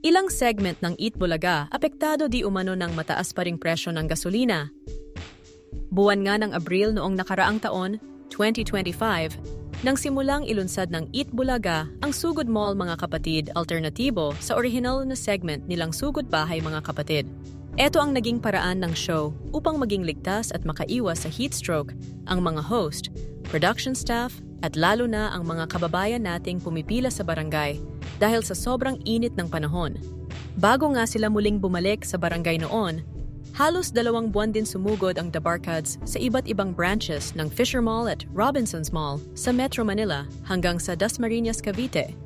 Ilang segment ng Eat Bulaga apektado di umano ng mataas pa ring presyo ng gasolina. Buwan nga ng Abril noong nakaraang taon, 2025, nang simulang ilunsad ng Eat Bulaga ang Sugod Mall mga kapatid alternatibo sa original na segment nilang Sugod Bahay mga kapatid. Ito ang naging paraan ng show upang maging ligtas at makaiwas sa heat stroke ang mga host, production staff, at lalo na ang mga kababayan nating pumipila sa barangay dahil sa sobrang init ng panahon. Bago nga sila muling bumalik sa barangay noon, halos 2 buwan din sumugod ang The Barkads sa iba't ibang branches ng Fisher Mall at Robinsons Mall sa Metro Manila hanggang sa Dasmariñas, Cavite.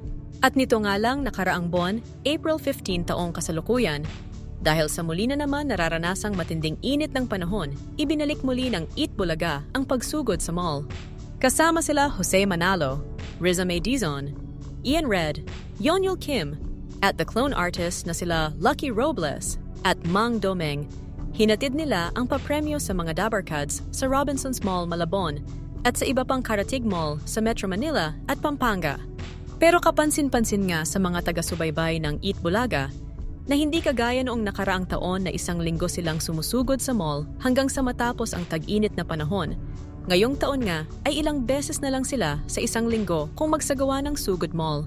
At nito nga lang nakaraang buwan, April 15 taong kasalukuyan, dahil sa muli na naman nararanasang matinding init ng panahon, ibinalik muli ng Eat Bulaga ang pagsugod sa mall. Kasama sila Jose Manalo, Riza May Dizon, Ian Red, Yonyul Kim, at the clone artists na sila Lucky Robles at Mang Domeng. Hinatid nila ang papremyo sa mga Dabarkads sa Robinsons Mall, Malabon at sa iba pang Karatig Mall sa Metro Manila at Pampanga. Pero kapansin-pansin nga sa mga taga-subaybay ng Eat Bulaga na hindi kagaya noong nakaraang taon na 1 linggo silang sumusugod sa mall hanggang sa matapos ang tag-init na panahon. Ngayong taon nga ay ilang beses na lang sila sa 1 linggo kung magsagawa ng Sugod Mall.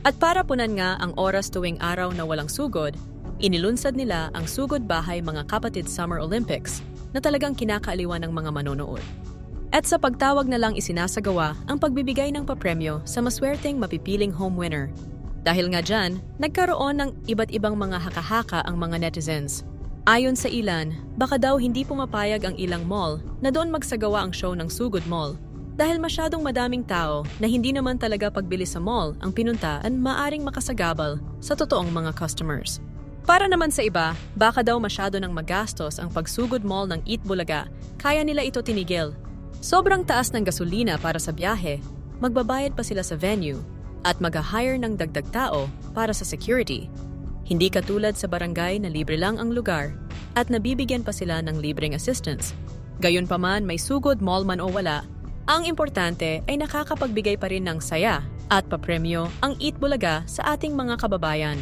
At para punan nga ang oras tuwing araw na walang sugod, inilunsad nila ang Sugod Bahay mga Kapatid Summer Olympics na talagang kinakaaliwan ng mga manonood. At sa pagtawag na lang isinasagawa ang pagbibigay ng papremyo sa maswerteng mapipiling home winner. Dahil nga dyan, nagkaroon ng iba't ibang mga haka-haka ang mga netizens. Ayon sa ilan, baka daw hindi pumapayag ang ilang mall na doon magsagawa ang show ng Sugod Mall dahil masyadong madaming tao na hindi naman talaga pagbili sa mall ang pinunta at maaring makasagabal sa totoong mga customers. Para naman sa iba, baka daw masyado nang magastos ang pagsugod mall ng Eat Bulaga, kaya nila ito tinigil. Sobrang taas ng gasolina para sa biyahe, magbabayad pa sila sa venue, at mag-hire ng dagdag tao para sa security. Hindi katulad sa barangay na libre lang ang lugar at nabibigyan pa sila ng libreng assistance. Gayunpaman may sugod mall man o wala, ang importante ay nakakapagbigay pa rin ng saya at papremyo ang Eat Bulaga sa ating mga kababayan.